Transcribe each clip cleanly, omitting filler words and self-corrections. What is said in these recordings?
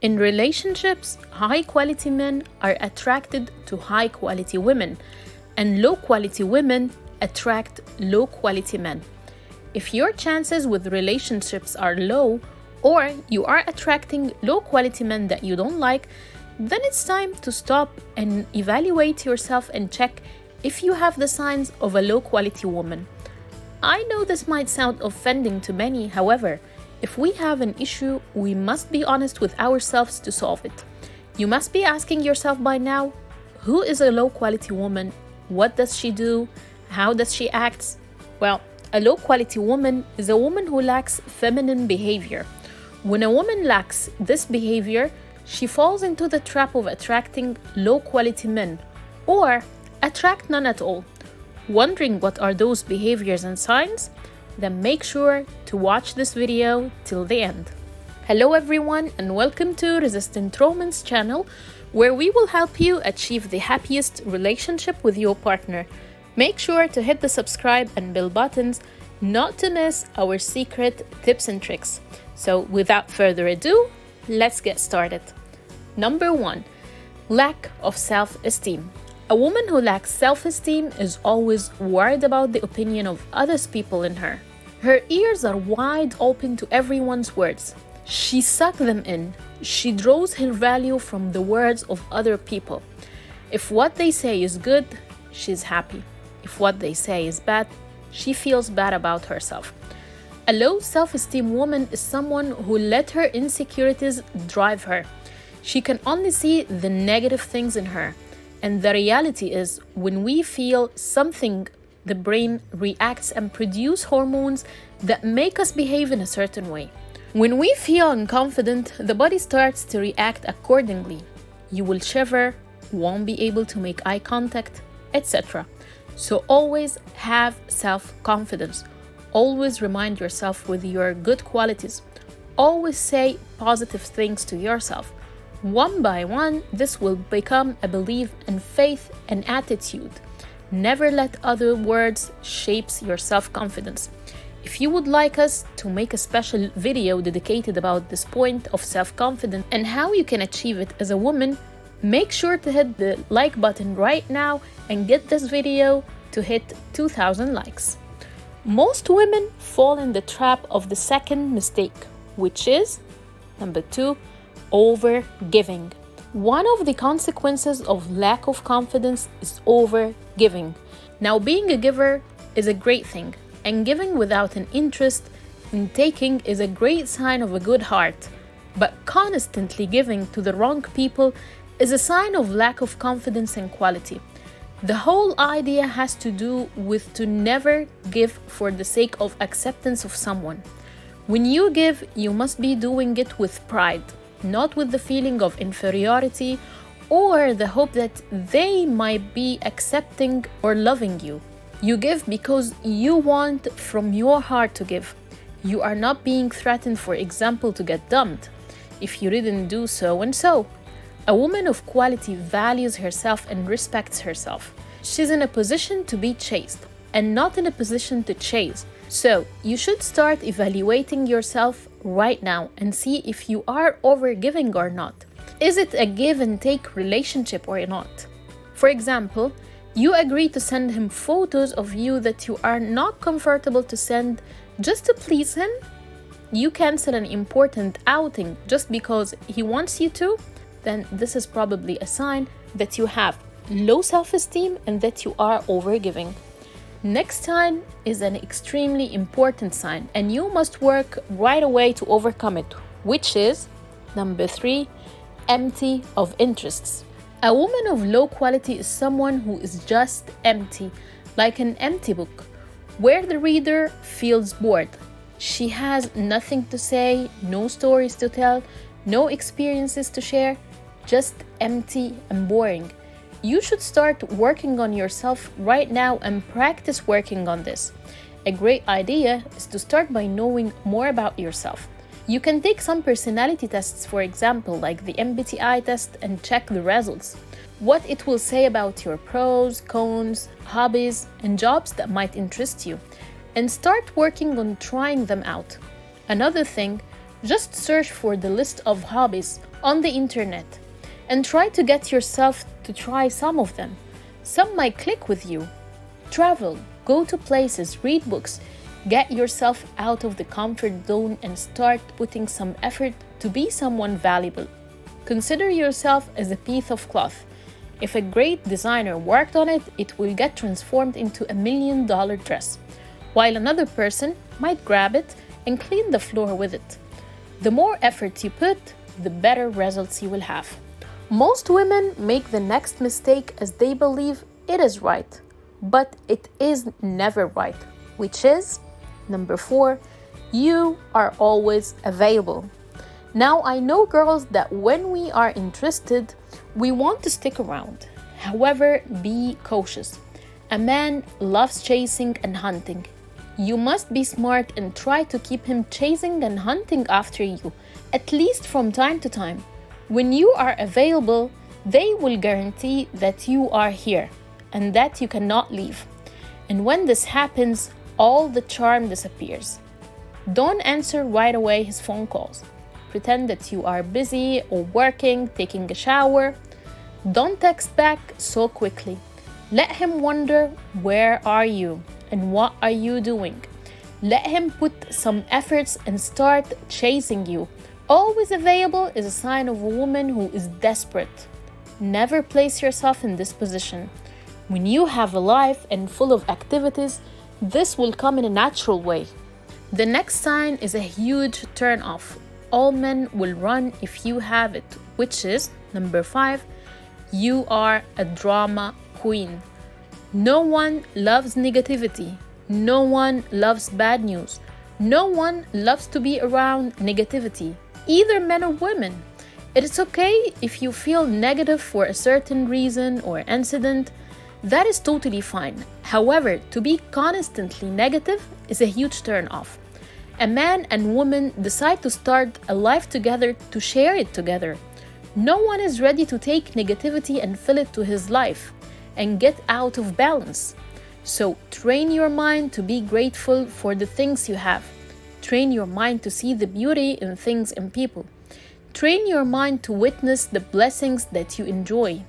In relationships, high-quality men are attracted to high-quality women, and low-quality women attract low-quality men. If your chances with relationships are low, or you are attracting low-quality men that you don't like, then it's time to stop and evaluate yourself and check if you have the signs of a low-quality woman. I know this might sound offending to many, however, if we have an issue, we must be honest with ourselves to solve it. You must be asking yourself by now, who is a low-quality woman? What does she do? How does she act? Well, a low-quality woman is a woman who lacks feminine behavior. When a woman lacks this behavior, she falls into the trap of attracting low-quality men, or attract none at all. Wondering what are those behaviors and signs? Then make sure to watch this video till the end. Hello everyone, and welcome to Resistant Romance channel, where we will help you achieve the happiest relationship with your partner. Make sure to hit the subscribe and bell buttons not to miss our secret tips and tricks. So without further ado, let's get started. Number 1, lack of self-esteem. A woman who lacks self-esteem is always worried about the opinion of other people in her. Her ears are wide open to everyone's words. She sucks them in. She draws her value from the words of other people. If what they say is good, she's happy. If what they say is bad, she feels bad about herself. A low self-esteem woman is someone who let her insecurities drive her. She can only see the negative things in her. And the reality is, when we feel something, the brain reacts and produces hormones that make us behave in a certain way. When we feel unconfident, the body starts to react accordingly. You will shiver, won't be able to make eye contact, etc. So always have self-confidence. Always remind yourself with your good qualities. Always say positive things to yourself. One by one, this will become a belief and faith and attitude. Never let other words shape your self-confidence. If you would like us to make a special video dedicated about this point of self-confidence and how you can achieve it as a woman, make sure to hit the like button right now and get this video to hit 2,000 likes. Most women fall in the trap of the second mistake, which is number 2, overgiving. One of the consequences of lack of confidence is overgiving. Now, being a giver is a great thing, and giving without an interest in taking is a great sign of a good heart. But constantly giving to the wrong people is a sign of lack of confidence and quality. The whole idea has to do with to never give for the sake of acceptance of someone. When you give, you must be doing it with pride, not with the feeling of inferiority or the hope that they might be accepting or loving you. You give because you want from your heart to give. You are not being threatened, for example, to get dumped if you didn't do so and so. A woman of quality values herself and respects herself. She's in a position to be chased and not in a position to chase. So you should start evaluating yourself right now and see if you are overgiving or not. Is it a give and take relationship or not? For example, you agree to send him photos of you that you are not comfortable to send just to please him. You cancel an important outing just because he wants you to. Then this is probably a sign that you have low self-esteem and that you are overgiving. Next sign is an extremely important sign, and you must work right away to overcome it, which is number 3, empty of interests. A woman of low quality is someone who is just empty, like an empty book, where the reader feels bored. She has nothing to say, no stories to tell, no experiences to share, just empty and boring. You should start working on yourself right now and practice working on this. A great idea is to start by knowing more about yourself. You can take some personality tests, for example, like the MBTI test, and check the results. What it will say about your pros, cons, hobbies, and jobs that might interest you, and start working on trying them out. Another thing, just search for the list of hobbies on the internet and try to get yourself to try some of them. Some might click with you. Travel, go to places, read books, get yourself out of the comfort zone and start putting some effort to be someone valuable. Consider yourself as a piece of cloth. If a great designer worked on it, it will get transformed into $1 million dress, while another person might grab it and clean the floor with it. The more effort you put, the better results you will have. Most women make the next mistake as they believe it is right, but it is never right, which is number 4, you are always available. Now, I know girls that when we are interested, we want to stick around. However, be cautious. A man loves chasing and hunting. You must be smart and try to keep him chasing and hunting after you, at least from time to time. When you are available, they will guarantee that you are here and that you cannot leave. And when this happens, all the charm disappears. Don't answer right away his phone calls. Pretend that you are busy or working, taking a shower. Don't text back so quickly. Let him wonder, where are you and what are you doing? Let him put some efforts and start chasing you. Always available is a sign of a woman who is desperate. Never place yourself in this position. When you have a life and full of activities, this will come in a natural way. The next sign is a huge turn off. All men will run if you have it, which is number 5, you are a drama queen. No one loves negativity. No one loves bad news. No one loves to be around negativity, either men or women. It is okay if you feel negative for a certain reason or incident. That is totally fine. However, to be constantly negative is a huge turn off. A man and woman decide to start a life together to share it together. No one is ready to take negativity and fill it to his life and get out of balance. So train your mind to be grateful for the things you have. Train your mind to see the beauty in things and people. Train your mind to witness the blessings that you enjoy.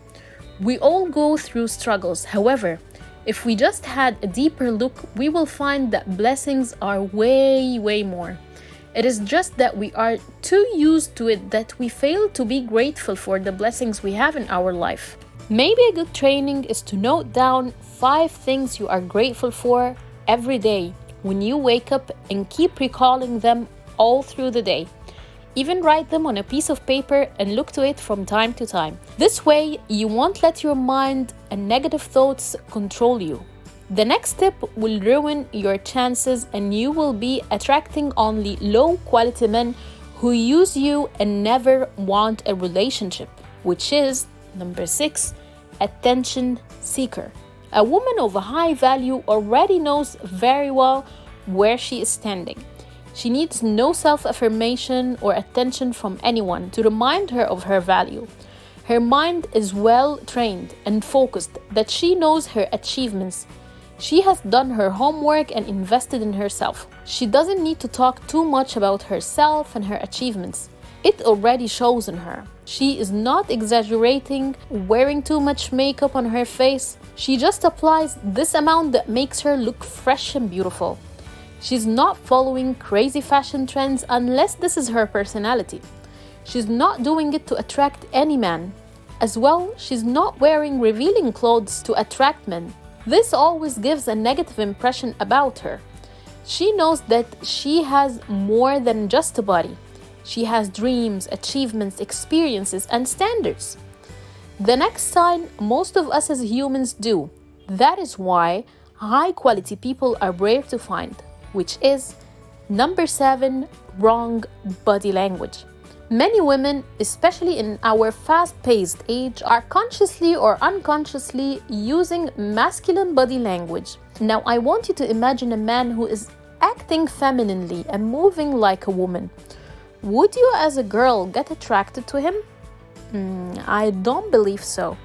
We all go through struggles. However, if we just had a deeper look, we will find that blessings are way more. It is just that we are too used to it that we fail to be grateful for the blessings we have in our life. Maybe a good training is to note down 5 things you are grateful for every day when you wake up and keep recalling them all through the day. Even write them on a piece of paper and look to it from time to time. This way, you won't let your mind and negative thoughts control you. The next step will ruin your chances and you will be attracting only low-quality men who use you and never want a relationship, which is number 6, attention seeker. A woman of a high value already knows very well where she is standing. She needs no self-affirmation or attention from anyone to remind her of her value. Her mind is well trained and focused that she knows her achievements. She has done her homework and invested in herself. She doesn't need to talk too much about herself and her achievements. It already shows in her. She is not exaggerating, wearing too much makeup on her face. She just applies this amount that makes her look fresh and beautiful. She's not following crazy fashion trends unless this is her personality. She's not doing it to attract any man. As well, she's not wearing revealing clothes to attract men. This always gives a negative impression about her. She knows that she has more than just a body. She has dreams, achievements, experiences, and standards. The next sign most of us as humans do. That is why high-quality people are rare to find, which is number 7, wrong body language. Many women, especially in our fast-paced age, are consciously or unconsciously using masculine body language. Now, I want you to imagine a man who is acting femininely and moving like a woman. Would you as a girl get attracted to him? I don't believe so.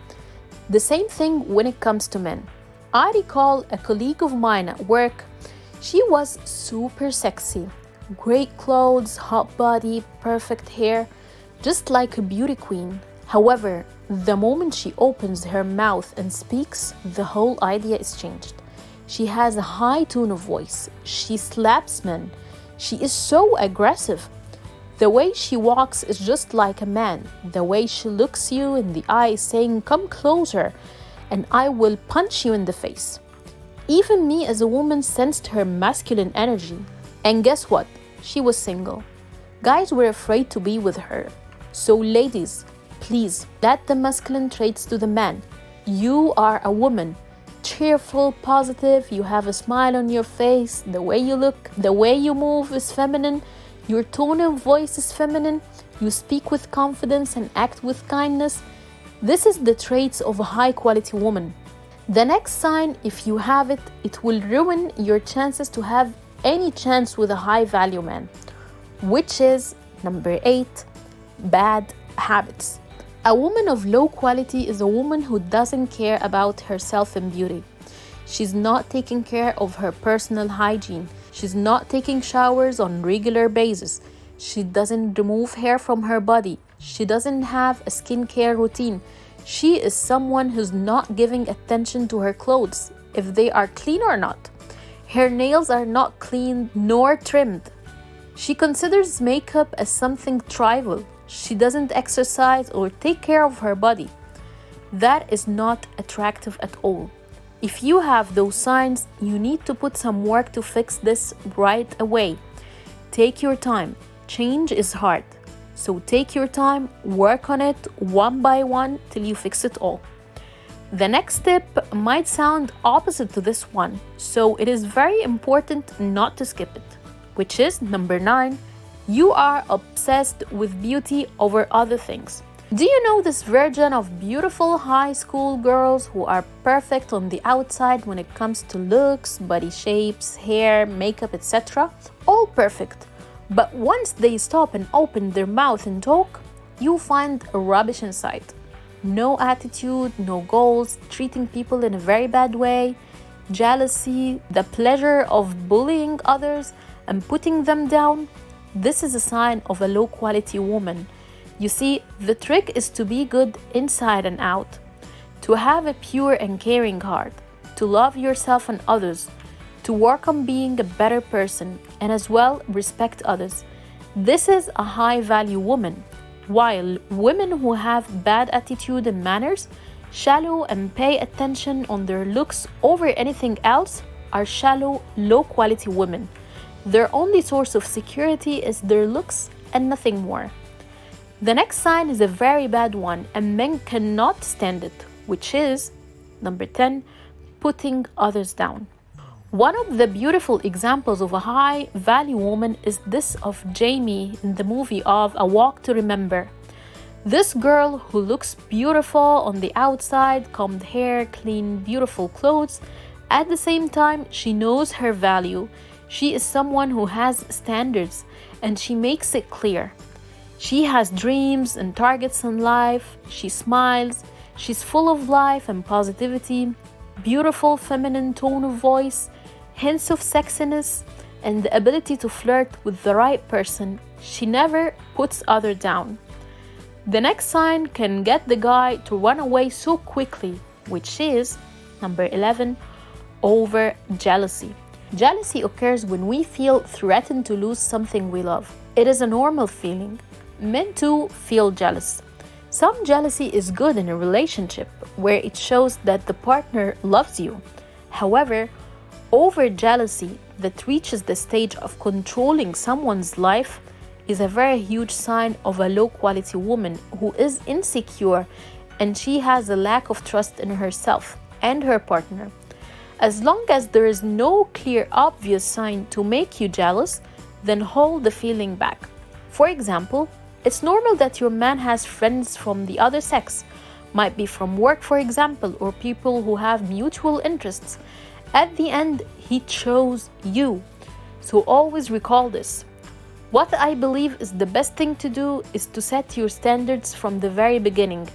The same thing when it comes to men. I recall a colleague of mine at work. She was super sexy. Great clothes, hot body, perfect hair. just like a beauty queen. However, the moment she opens her mouth and speaks, the whole idea is changed. She has a high tone of voice. She slaps men. She is so aggressive. The way she walks is just like a man. The way she looks you in the eye, saying, "Come closer, and I will punch you in the face." Even me as a woman sensed her masculine energy. And guess what? She was single. Guys were afraid to be with her. So ladies, please let the masculine traits to the man. You are a woman. Cheerful, positive, you have a smile on your face, the way you look, the way you move is feminine, your tone of voice is feminine, you speak with confidence and act with kindness. This is the traits of a high quality woman. The next sign, if you have it, it will ruin your chances to have any chance with a high value man, which is number 8, bad habits. A woman of low quality is a woman who doesn't care about herself and beauty. She's not taking care of her personal hygiene. She's not taking showers on regular basis. She doesn't remove hair from her body. She doesn't have a skincare routine. She is someone who's not giving attention to her clothes, if they are clean or not. Her nails are not clean nor trimmed. She considers makeup as something trivial. She doesn't exercise or take care of her body. That is not attractive at all. If you have those signs, you need to put some work to fix this right away. Take your time. Change is hard. So take your time, work on it one by one till you fix it all. The next tip might sound opposite to this one, so it is very important not to skip it, which is number 9. You are obsessed with beauty over other things. Do you know this version of beautiful high school girls who are perfect on the outside when it comes to looks, body shapes, hair, makeup, etc.? All perfect. But once they stop and open their mouth and talk, you find rubbish inside. No attitude, no goals, treating people in a very bad way, jealousy, the pleasure of bullying others and putting them down. This is a sign of a low quality woman. You see, the trick is to be good inside and out, to have a pure and caring heart, to love yourself and others, to work on being a better person, and as well respect others. This is a high value woman, while women who have bad attitude and manners, shallow and pay attention on their looks over anything else, are shallow, low quality women. Their only source of security is their looks and nothing more. The next sign is a very bad one and men cannot stand it, which is number 10, putting others down. One of the beautiful examples of a high value woman is this of Jamie in the movie of A Walk to Remember. This girl who looks beautiful on the outside, combed hair, clean, beautiful clothes, at the same time she knows her value. She is someone who has standards and she makes it clear. She has dreams and targets in life. She smiles. She's full of life and positivity, beautiful feminine tone of voice, hints of sexiness, and the ability to flirt with the right person. She never puts others down. The next sign can get the guy to run away so quickly, which is number 11, over jealousy. Jealousy occurs when we feel threatened to lose something we love. It is a normal feeling. Men too feel jealous. Some jealousy is good in a relationship where it shows that the partner loves you. However, over jealousy that reaches the stage of controlling someone's life is a very huge sign of a low quality woman who is insecure and she has a lack of trust in herself and her partner. As long as there is no clear, obvious sign to make you jealous, then hold the feeling back. For example, it's normal that your man has friends from the other sex, might be from work, for example, or people who have mutual interests. At the end, he chose you. So always recall this. What I believe is the best thing to do is to set your standards from the very beginning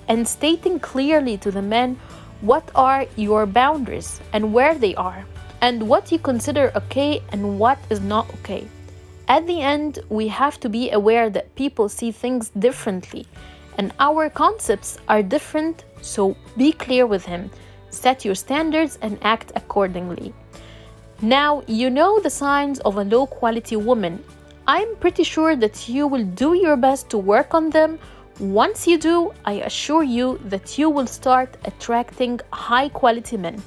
and stating clearly to the men what are your boundaries and where they are and what you consider okay and what is not okay. At the end, we have to be aware that people see things differently and our concepts are different, so be clear with him, set your standards and act accordingly. Now, you know the signs of a low-quality woman. I'm pretty sure that you will do your best to work on them. Once you do, I assure you that you will start attracting high-quality men.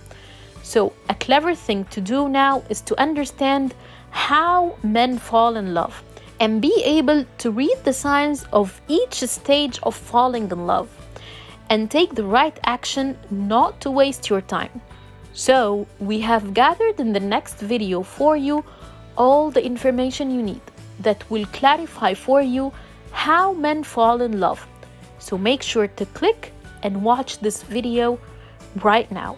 So, a clever thing to do now is to understand how men fall in love and be able to read the signs of each stage of falling in love and take the right action not to waste your time. So, we have gathered in the next video for you all the information you need that will clarify for you how men fall in love. So make sure to click and watch this video right now.